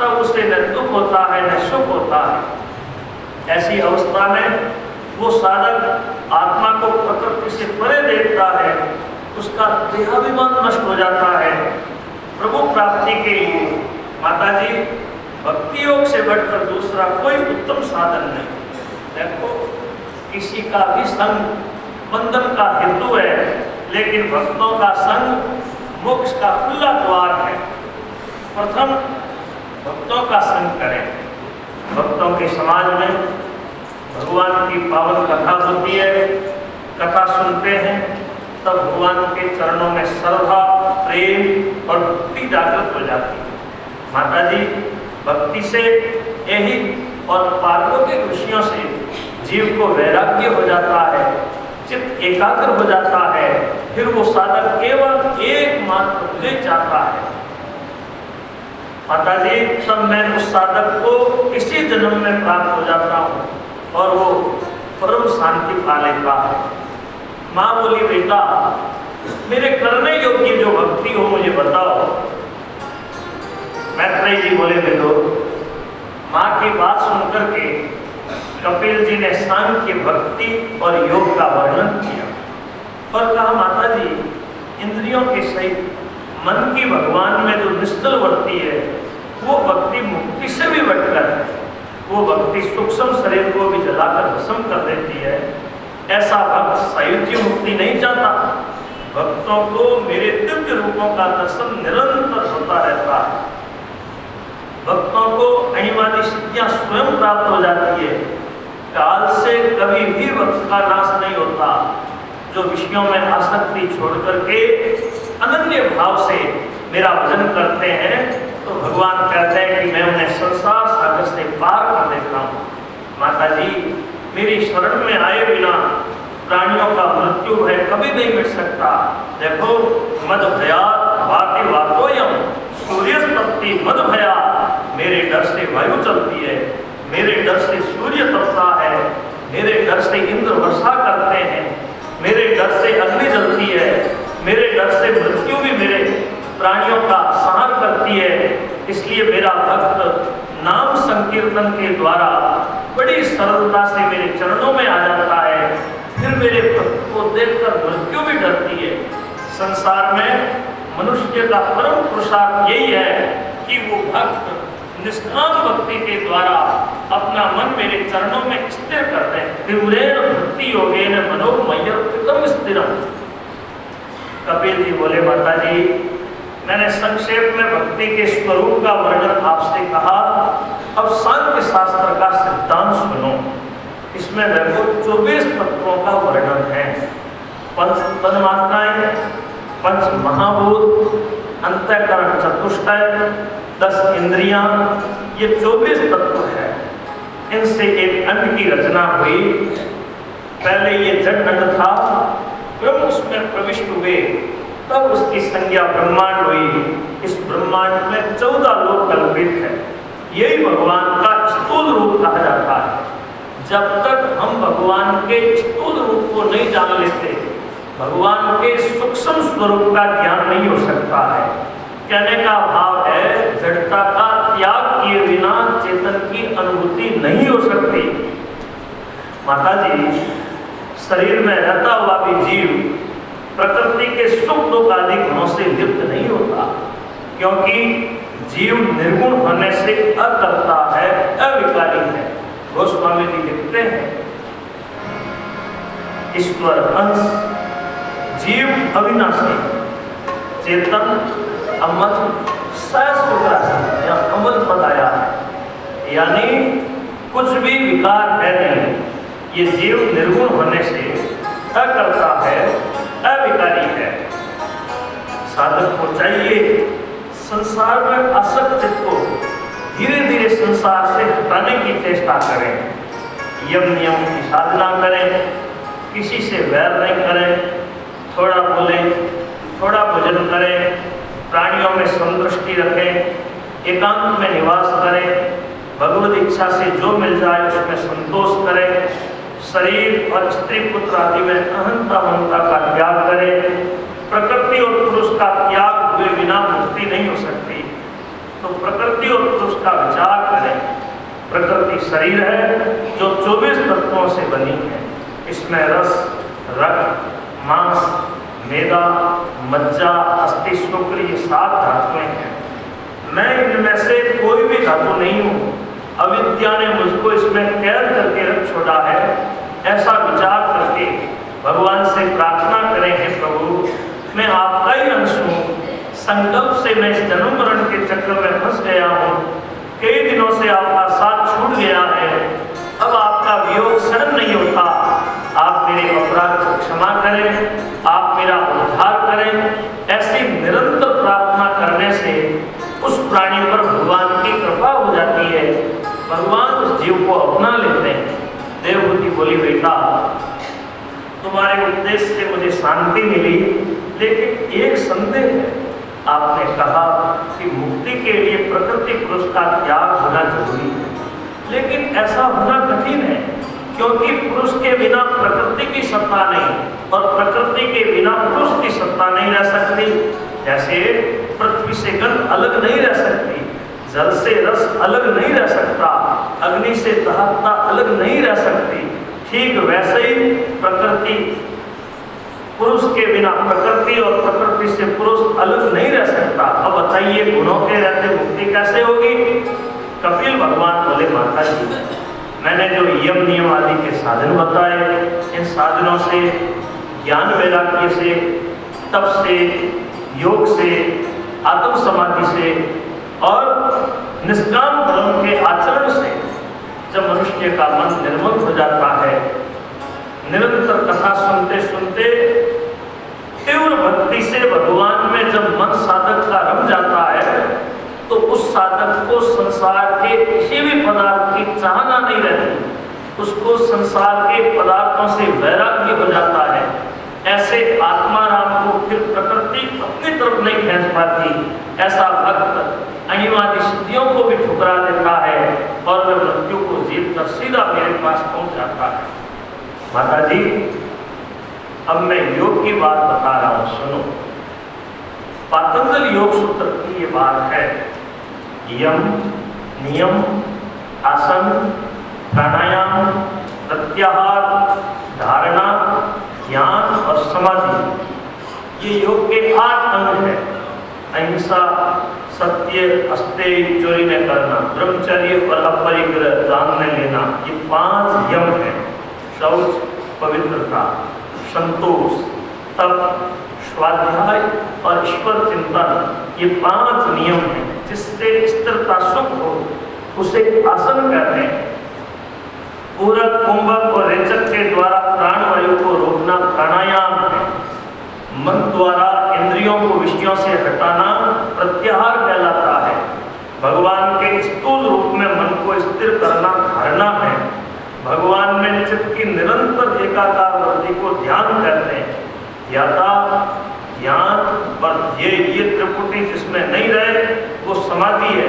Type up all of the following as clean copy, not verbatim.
तब उसे न दुख होता है न सुख होता है। ऐसी अवस्था में वो साधक आत्मा को प्रकृति से परे देखता है, उसका देहाभिमान नष्ट हो जाता है। प्रभु प्राप्ति के लिए माता जी भक्ति योग से बढ़कर दूसरा कोई उत्तम साधन नहीं। देखो किसी का भी संग बंधन का हेतु है, लेकिन भक्तों का संग मोक्ष का खुला द्वार है। प्रथम भक्तों का संग करें। भक्तों के समाज में भगवान की पावन कथा होती है, कथा सुनते हैं, तब भगवान के चरणों में श्रद्धा, प्रेम और भक्ति जागृत हो जाती है। माता जी भक्ति से यही और पार्वती ऋषियों से जीव को वैराग्य हो जाता है, चित्त एकाग्र हो जाता है, फिर वो साधक केवल एकमात्र ले जाता है। माता जी तब मैं उस साधक को इसी जन्म में प्राप्त हो जाता हूँ और वो परम शांति पा लेता है। माँ बोली बेटा मेरे करने योग्य जो भक्ति हो मुझे बताओ। मैत्रेय जी बोले बेटो, माँ की बात सुनकर के कपिल जी ने सांख्य भक्ति और योग का वर्णन किया और कहा माता जी इंद्रियों के सहित मन की भगवान में जो निश्चल वर्ती है वो भक्ति मुक्ति से भी बढ़कर है। वो भक्ति सूक्ष्म शरीर को भी जलाकर भस्म कर देती है। ऐसा भक्त सायुज्य मुक्ति नहीं चाहता। भक्तों को मेरे दिव्य रूपों का दर्शन निरंतर होता रहता है। भक्तों को अणिमादी सिद्धियां स्वयं प्राप्त हो जाती है। काल से कभी भी भक्त का नाश नहीं होता। जो विषयों में आसक्ति छोड़ करके अनन्य भाव से मेरा भजन करते हैं तो भगवान कहते हैं कि मैं उन्हें संसार सागर से पार कर देता हूँ। माता जी मेरी शरण में आए बिना प्राणियों का मृत्यु भय कभी नहीं मिट सकता। देखो मद भया वाति वातोयम सूर्य तपती मद भया, मेरे डर से वायु चलती है, मेरे डर से सूर्य तपता है, मेरे डर से इंद्र वर्षा करते हैं, मेरे डर से अग्नि जलती है, मेरे डर से मृत्यु भी मेरे प्राणियों का संहार करती है। इसलिए मेरा भक्त नाम संकीर्तन के द्वारा बड़ी सरलता से मेरे चरणों में आ जाता है। फिर मेरे भक्त को देखकर मृत्यु भी डरती है। संसार में मनुष्य का परम पुरुषार्थ यही है कि वो भक्त निष्काम भक्ति के द्वारा अपना मन मेरे चरणों में स्थिर कर दे। त्रिपुरेण भक्ति योगेन मनोमय्यम स्थिरम। कपिल जी बोले माता जी मैंने संक्षेप में भक्ति के स्वरूप का वर्णन आपसे कहा, अब सांख्य शास्त्र का सिद्धांत सुनो। इसमें देखो 24 तत्वों का वर्णन है। पंच तन्मात्राएं, पंच महाभूत, अंतःकरण चतुष्टय, 10 इंद्रियां, ये 24 तत्व है। इनसे एक अंड की रचना हुई। पहले ये जड़ अंड था, ब्रह्म उसमें प्रविष्ट हुए, तब उसकी संज्ञा ब्रह्मांड हुई। इस ब्रह्मांड में 14 लोक कल्पित है। यही भगवान का स्थूल रूप कहा जाता है। जब तक हम भगवान के स्थूल रूप को नहीं जान लेते, भगवान के सूक्ष्म स्वरूप का ज्ञान नहीं हो सकता है। कहने का भाव है जड़ता का त्याग किए बिना चेतन की अनुभूति नहीं हो सकती। माता जी शरीर में रहता हुआ भी जीव प्रकृति के सुख दुख आदि गुणों से लिप्त नहीं होता, क्योंकि जीव निर्गुण होने से अकर्ता है, अविकारी है। गोस्वामी जी लिखते हैं ईश्वर अंश जीव अविनाशी चेतन अमर सहस्त्र अमल बताया है। यानी कुछ भी विकार है नहीं। ये जीव निर्गुण होने से अकर्ता है, अविकारी है। साधक को चाहिए संसार में आसक्त को धीरे धीरे संसार से हटाने की चेष्टा करें। यम नियम की साधना करें, किसी से वैर नहीं करें, थोड़ा बोलें, थोड़ा भोजन करें, प्राणियों में समदृष्टि रखें, एकांत में निवास करें, भगवत इच्छा से जो मिल जाए उसमें संतोष करें, शरीर और स्त्री पुत्र आदि में अहंता ममता का त्याग करें। प्रकृति और पुरुष का त्याग हुए बिना मुक्ति नहीं हो सकती। तो प्रकृति और पुरुष उसका विचार करें। प्रकृति शरीर है जो 24 तत्वों से बनी है। इसमें रस, रक्त, मांस, मेदा, मज्जा, अस्थि, शुक्र, ये 7 धातुएं हैं। मैं इनमें से कोई भी धातु नहीं हूँ। अविद्या ने मुझको इसमें कैद करके रख छोड़ा है। ऐसा विचार करके भगवान से प्रार्थना करें, हे प्रभु मैं आपका ही अंश हूँ। संकल्प से मैं इस जन्म मरण के चक्र में फंस गया हूँ। कई दिनों से आपका साथ छूट गया है। अब आपका वियोग सहन नहीं होता। आप मेरे अपराध को क्षमा करें, आप मेरा उद्धार करें। ऐसी निरंतर प्रार्थना करने से उस प्राणी पर भगवान की कृपा हो जाती है। भगवान उस जीव को अपना लेते हैं। देवहूति बोली, बेटा तुम्हारे उपदेश से मुझे शांति मिली, लेकिन एक संदेह है। आपने कहा कि मुक्ति के लिए प्रकृति पुरुष का त्याग होना जरूरी है, लेकिन ऐसा होना कठिन है, क्योंकि पुरुष के बिना प्रकृति की सत्ता नहीं और प्रकृति के बिना पुरुष की सत्ता नहीं रह सकती। जैसे पृथ्वी से गंध अलग नहीं रह सकती, जल से रस अलग नहीं रह सकता, अग्नि से दहकता अलग नहीं रह सकती, ठीक वैसे ही प्रकृति पुरुष के बिना प्रकृति और प्रकृति से पुरुष अलग नहीं रह सकता। अब बताइए गुणों के रहते मुक्ति कैसे होगी? कपिल भगवान बोले, माता जी मैंने जो यम नियम आदि के साधन बताए, इन साधनों से, ज्ञान वैराग्य से, तप से, योग से, आत्म समाधि से और निष्काम धर्म के आचरण से जब मनुष्य का मन निर्मल हो जाता है, निरंतर कथा सुनते सुनते तीव्र भक्ति से भगवान में जब मन साधक का रम जाता है, तो उस साधक को संसार के किसी भी पदार्थ की चाहना नहीं रहती। उसको संसार के पदार्थों से वैराग्य हो जाता है। ऐसे आत्माराम को फिर प्रकृति अपनी तरफ नहीं खींच पाती। ऐसा भक्त अनिवार्य सिद्धियों को भी ठुकरा देता है और वह मृत्यु को जीत कर सीधा मेरे पास पहुंच जाता है। माता जी अब मैं योग की बात बता रहा हूं, सुनो। पातंजल योग सूत्र की ये बात है। यम, नियम, आसन, प्राणायाम, प्रत्याहार, धारणा, ध्यान और समाधि, ये योग के 8 अंग हैं। अहिंसा, सत्य, अस्तेय, चोरी न करना, ब्रह्मचर्य और अपरिग्रह, दान न लेना, ये 5 यम हैं। शौच, पवित्रता, संतोष, तप, स्वाध्याय और ईश्वर चिंतन, ये 5 नियम हैं। जिससे स्थिरता सुख हो उसे आसन कहते हैं। पूरक, कुंभक और रेचक के द्वारा प्राणवायु को रोकना प्राणायाम है। मन द्वारा इंद्रियों को विषयों से हटाना प्रत्याहार कहलाता है। भगवान के स्थूल रूप में मन को स्थिर करना धारणा है। भगवान में चित्त की निरंतर एकाकार वृद्धि को ध्यान कहते हैं। ध्याता, ध्यान और ये त्रिपुटी जिसमें नहीं रहे वो समाधि है।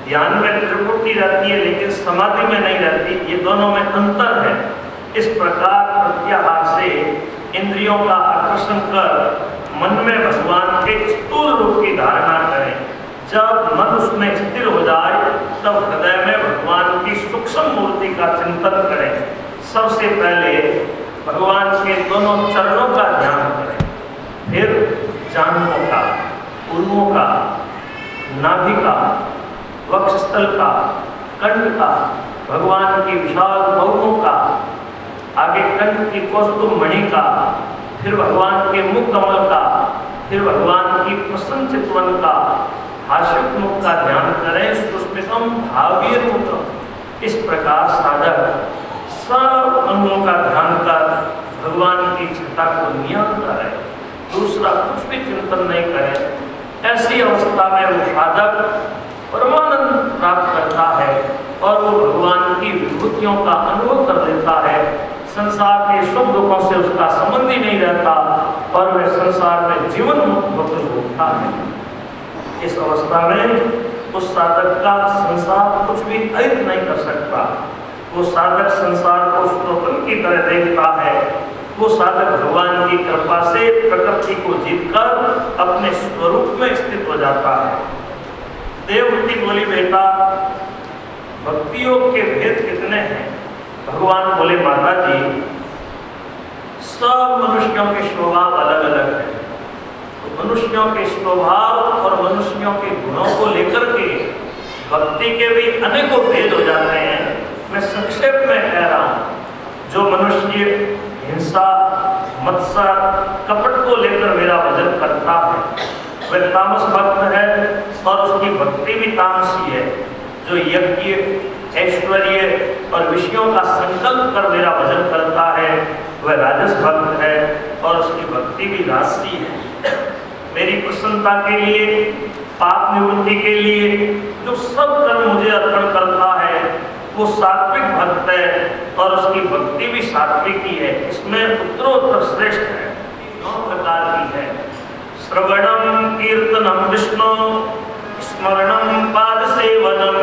ध्यान में त्रिपुटी रहती है लेकिन समाधि में नहीं रहती, ये दोनों में अंतर है। इस प्रकार प्रत्याहार से इंद्रियों का आकर्षण कर मन में भगवान के स्थूल रूप की धारणा करें। जब मन उसमें स्थिर हो जाए तब हृदय में भगवान की सूक्ष्म मूर्ति का चिंतन करें। सबसे पहले भगवान के दोनों चरणों का ध्यान करें, फिर जांघों का, उर्वों का, नाभि का, वक्षस्थल का, कंठ का, भगवान की विशाल भौहों का, आगे कंठ की कौस्तुभ मणि का, फिर भगवान के मुख कमल का, फिर भगवान की प्रसन्न चितवन का, हास्योक्त मुख का ध्यान करें। सुस्मितम भावीर मुख। इस प्रकार साधक सब अंगों का ध्यान कर भगवान की छटा को नियंत्रित करें, दूसरा कुछ भी चिंतन नहीं करें। ऐसी अवस्था में वो साधक परमानंद प्राप्त करता है और वो भगवान की विभूतियों का अनुभव कर लेता है। संसार के सुख दुखों से उसका संबंध ही नहीं रहता और वह संसार में जीवन मुक्त होता है। इस अवस्था में उस साधक का संसार कुछ भी अहित नहीं कर सकता। वो साधक संसार को स्वतंत्र की तरह देखता है। वो साधक भगवान की कृपा से प्रकृति को जीतकर अपने स्वरूप में स्थित हो जाता है। देवहूति बोली, बेटा भक्ति योग के भेद कितने हैं। भगवान बोले माता जी सब मनुष्यों के स्वभाव अलग अलग है, तो मनुष्यों के स्वभाव और मनुष्यों के गुणों को लेकर के भक्ति के भी अनेकों भेद हो जाते हैं। मैं संक्षेप में कह रहा हूँ, जो मनुष्य हिंसा, मत्सर, कपट को लेकर मेरा भजन करता है वह तामस भक्त है और उसकी भक्ति भी तामसी है। जो यज्ञ, ऐश्वर्य और विषयों का संकल्प कर मेरा भजन करता है वह राजस भक्त है और उसकी भक्ति भी राजसी है। मेरी प्रसन्नता के लिए, पाप निवृत्ति के लिए जो सब कर्म मुझे अर्पण करता है वो सात्विक भक्त है और उसकी भक्ति भी सात्विक ही है। इसमें उत्तरोत्तर श्रेष्ठ है, 9 प्रकार की है। श्रवणम कीर्तनम विष्णु, स्मरणम पाद सेवनम,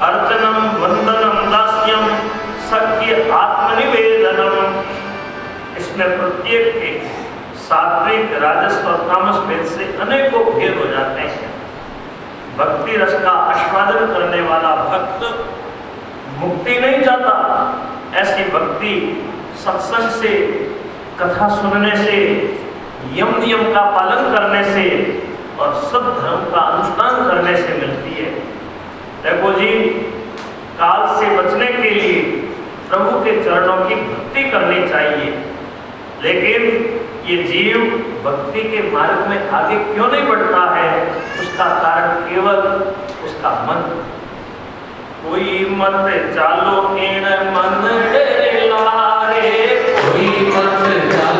अर्चनम वंदनम दास्यम, सख्य आत्मनिवेदनम। इसमें प्रत्येक के सात्विक, राजस और तामस भेद से अनेकों भेद हो जाते हैं। भक्ति रस का आस्वादन करने वाला भक्त मुक्ति नहीं चाहता। ऐसी भक्ति सत्संग से, कथा सुनने से, यम नियम का पालन करने से और सद्धर्म का अनुष्ठान करने से मिलती है। देखो जी, काल से बचने के लिए प्रभु के चरणों की भक्ति करनी चाहिए, लेकिन ये जीव भक्ति के मार्ग में आगे क्यों नहीं बढ़ता है? उसका कारण केवल उसका मन। कोई मत चालो इन मन तेरे लारे, कोई मत चालो